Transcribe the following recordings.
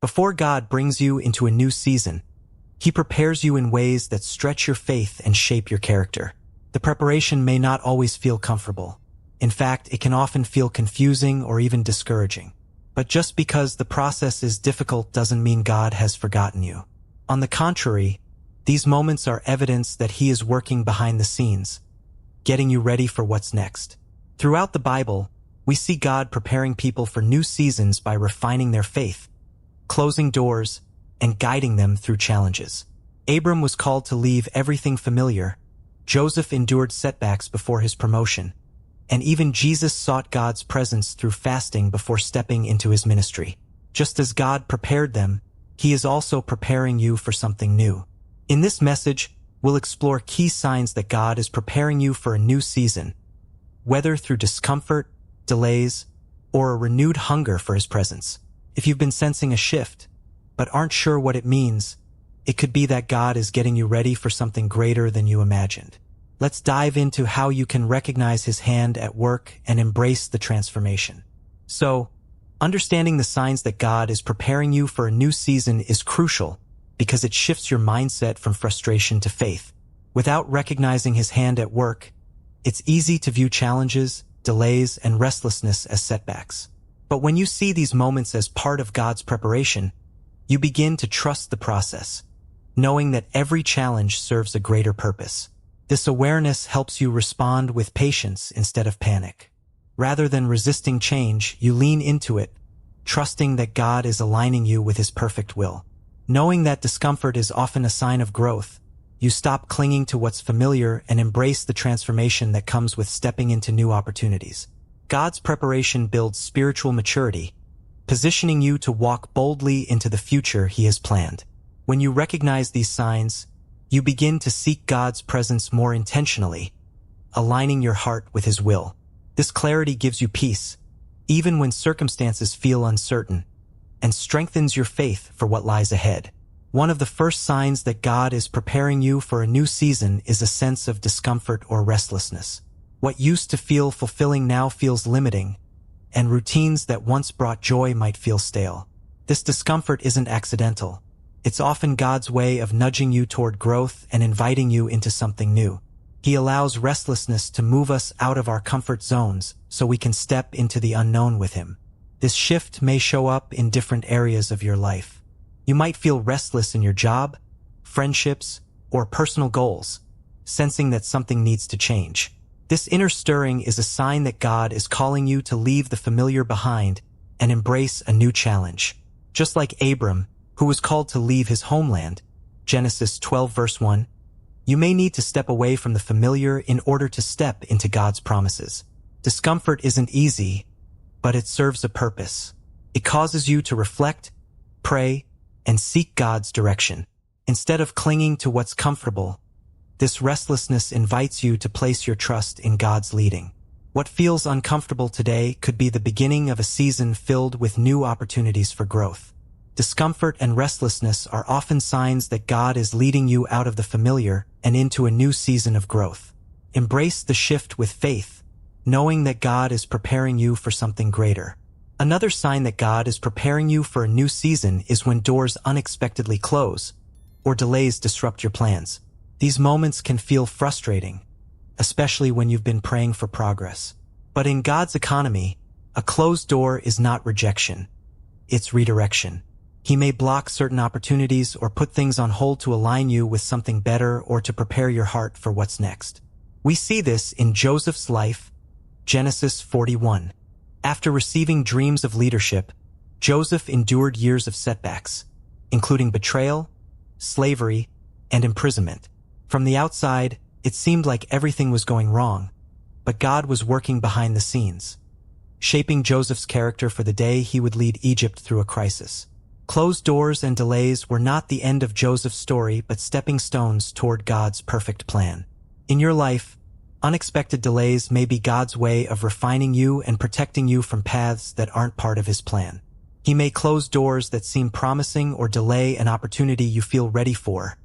Before God brings you into a new season, He prepares you in ways that stretch your faith and shape your character. The preparation may not always feel comfortable. In fact, it can often feel confusing or even discouraging. But just because the process is difficult doesn't mean God has forgotten you. On the contrary, these moments are evidence that He is working behind the scenes, getting you ready for what's next. Throughout the Bible, we see God preparing people for new seasons by refining their faith, closing doors, and guiding them through challenges. Abram was called to leave everything familiar. Joseph endured setbacks before his promotion. And even Jesus sought God's presence through fasting before stepping into His ministry. Just as God prepared them, He is also preparing you for something new. In this message, we'll explore key signs that God is preparing you for a new season, whether through discomfort, delays, or a renewed hunger for His presence. If you've been sensing a shift, but aren't sure what it means, it could be that God is getting you ready for something greater than you imagined. Let's dive into how you can recognize His hand at work and embrace the transformation. So, understanding the signs that God is preparing you for a new season is crucial because it shifts your mindset from frustration to faith. Without recognizing His hand at work, it's easy to view challenges, delays, and restlessness as setbacks. But when you see these moments as part of God's preparation, you begin to trust the process, knowing that every challenge serves a greater purpose. This awareness helps you respond with patience instead of panic. Rather than resisting change, you lean into it, trusting that God is aligning you with His perfect will. Knowing that discomfort is often a sign of growth, you stop clinging to what's familiar and embrace the transformation that comes with stepping into new opportunities. God's preparation builds spiritual maturity, positioning you to walk boldly into the future He has planned. When you recognize these signs, you begin to seek God's presence more intentionally, aligning your heart with His will. This clarity gives you peace, even when circumstances feel uncertain, and strengthens your faith for what lies ahead. One of the first signs that God is preparing you for a new season is a sense of discomfort or restlessness. What used to feel fulfilling now feels limiting, and routines that once brought joy might feel stale. This discomfort isn't accidental. It's often God's way of nudging you toward growth and inviting you into something new. He allows restlessness to move us out of our comfort zones so we can step into the unknown with Him. This shift may show up in different areas of your life. You might feel restless in your job, friendships, or personal goals, sensing that something needs to change. This inner stirring is a sign that God is calling you to leave the familiar behind and embrace a new challenge. Just like Abram, who was called to leave his homeland, Genesis 12 verse 1, you may need to step away from the familiar in order to step into God's promises. Discomfort isn't easy, but it serves a purpose. It causes you to reflect, pray, and seek God's direction. Instead of clinging to what's comfortable, this restlessness invites you to place your trust in God's leading. What feels uncomfortable today could be the beginning of a season filled with new opportunities for growth. Discomfort and restlessness are often signs that God is leading you out of the familiar and into a new season of growth. Embrace the shift with faith, knowing that God is preparing you for something greater. Another sign that God is preparing you for a new season is when doors unexpectedly close or delays disrupt your plans. These moments can feel frustrating, especially when you've been praying for progress. But in God's economy, a closed door is not rejection, it's redirection. He may block certain opportunities or put things on hold to align you with something better or to prepare your heart for what's next. We see this in Joseph's life, Genesis 41. After receiving dreams of leadership, Joseph endured years of setbacks, including betrayal, slavery, and imprisonment. From the outside, it seemed like everything was going wrong, but God was working behind the scenes, shaping Joseph's character for the day he would lead Egypt through a crisis. Closed doors and delays were not the end of Joseph's story, but stepping stones toward God's perfect plan. In your life, unexpected delays may be God's way of refining you and protecting you from paths that aren't part of His plan. He may close doors that seem promising or delay an opportunity you feel ready for,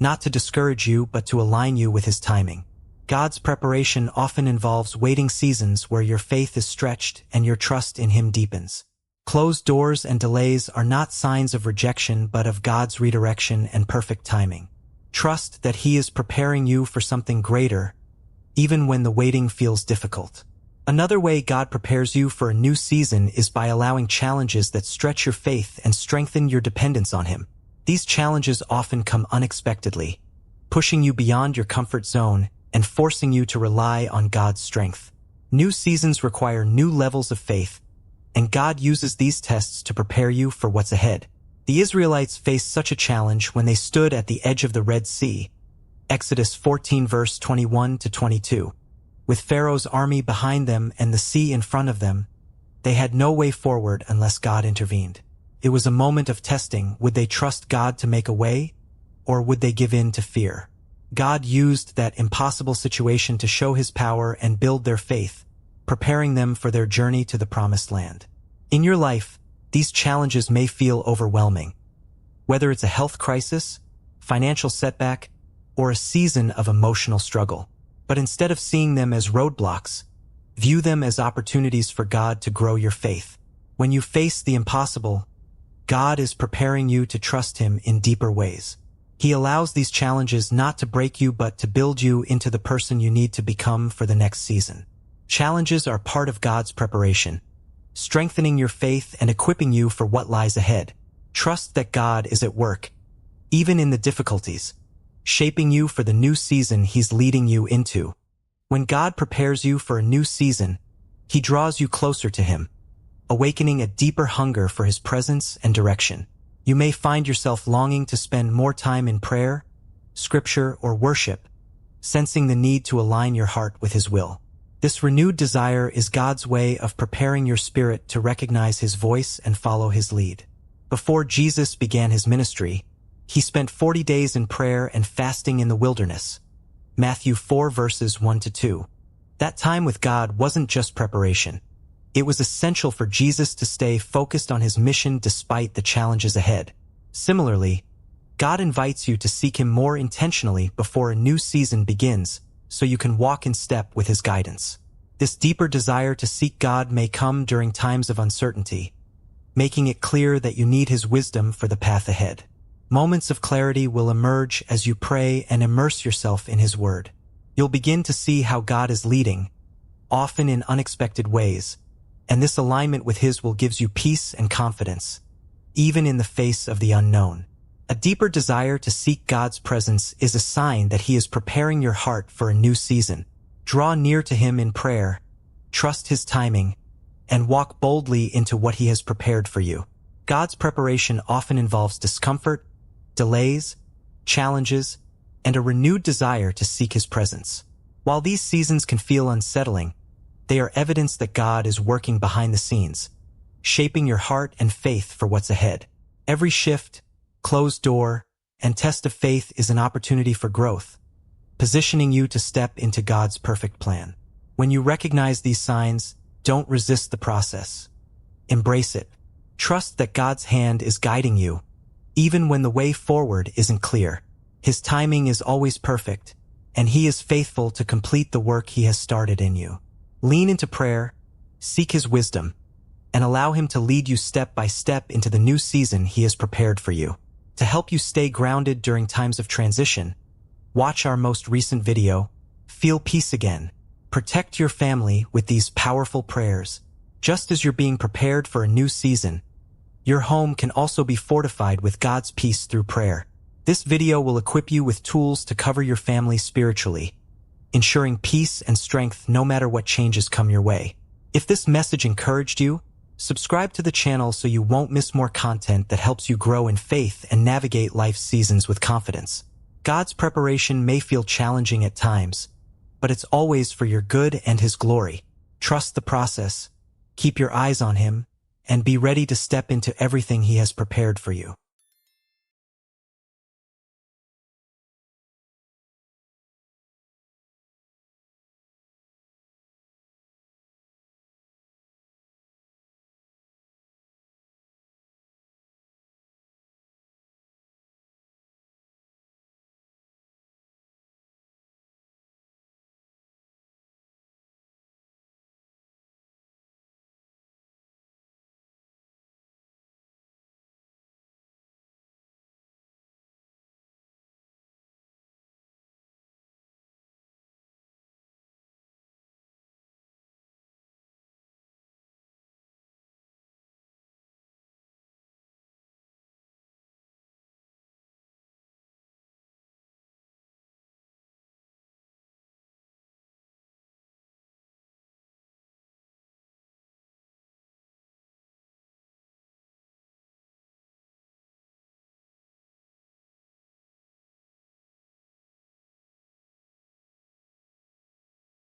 not to discourage you but to align you with His timing. God's preparation often involves waiting seasons where your faith is stretched and your trust in Him deepens. Closed doors and delays are not signs of rejection but of God's redirection and perfect timing. Trust that He is preparing you for something greater, even when the waiting feels difficult. Another way God prepares you for a new season is by allowing challenges that stretch your faith and strengthen your dependence on Him. These challenges often come unexpectedly, pushing you beyond your comfort zone and forcing you to rely on God's strength. New seasons require new levels of faith, and God uses these tests to prepare you for what's ahead. The Israelites faced such a challenge when they stood at the edge of the Red Sea, Exodus 14 verse 21 to 22. With Pharaoh's army behind them and the sea in front of them, they had no way forward unless God intervened. It was a moment of testing. Would they trust God to make a way, or would they give in to fear? God used that impossible situation to show His power and build their faith, preparing them for their journey to the Promised Land. In your life, these challenges may feel overwhelming. Whether it's a health crisis, financial setback, or a season of emotional struggle. But instead of seeing them as roadblocks, view them as opportunities for God to grow your faith. When you face the impossible, God is preparing you to trust Him in deeper ways. He allows these challenges not to break you but to build you into the person you need to become for the next season. Challenges are part of God's preparation, strengthening your faith and equipping you for what lies ahead. Trust that God is at work, even in the difficulties, shaping you for the new season He's leading you into. When God prepares you for a new season, He draws you closer to Him, awakening a deeper hunger for His presence and direction. You may find yourself longing to spend more time in prayer, scripture, or worship, sensing the need to align your heart with His will. This renewed desire is God's way of preparing your spirit to recognize His voice and follow His lead. Before Jesus began His ministry, He spent 40 days in prayer and fasting in the wilderness. Matthew 4 verses 1 to 2. That time with God wasn't just preparation. It was essential for Jesus to stay focused on His mission despite the challenges ahead. Similarly, God invites you to seek Him more intentionally before a new season begins, so you can walk in step with His guidance. This deeper desire to seek God may come during times of uncertainty, making it clear that you need His wisdom for the path ahead. Moments of clarity will emerge as you pray and immerse yourself in His Word. You'll begin to see how God is leading, often in unexpected ways, and this alignment with His will gives you peace and confidence, even in the face of the unknown. A deeper desire to seek God's presence is a sign that He is preparing your heart for a new season. Draw near to Him in prayer, trust His timing, and walk boldly into what He has prepared for you. God's preparation often involves discomfort, delays, challenges, and a renewed desire to seek His presence. While these seasons can feel unsettling, they are evidence that God is working behind the scenes, shaping your heart and faith for what's ahead. Every shift, closed door, and test of faith is an opportunity for growth, positioning you to step into God's perfect plan. When you recognize these signs, don't resist the process. Embrace it. Trust that God's hand is guiding you, even when the way forward isn't clear. His timing is always perfect, and He is faithful to complete the work He has started in you. Lean into prayer, seek His wisdom, and allow Him to lead you step by step into the new season He has prepared for you. To help you stay grounded during times of transition, watch our most recent video, Feel Peace Again. Protect your family with these powerful prayers. Just as you're being prepared for a new season, your home can also be fortified with God's peace through prayer. This video will equip you with tools to cover your family spiritually, ensuring peace and strength no matter what changes come your way. If this message encouraged you, subscribe to the channel so you won't miss more content that helps you grow in faith and navigate life's seasons with confidence. God's preparation may feel challenging at times, but it's always for your good and His glory. Trust the process, keep your eyes on Him, and be ready to step into everything He has prepared for you.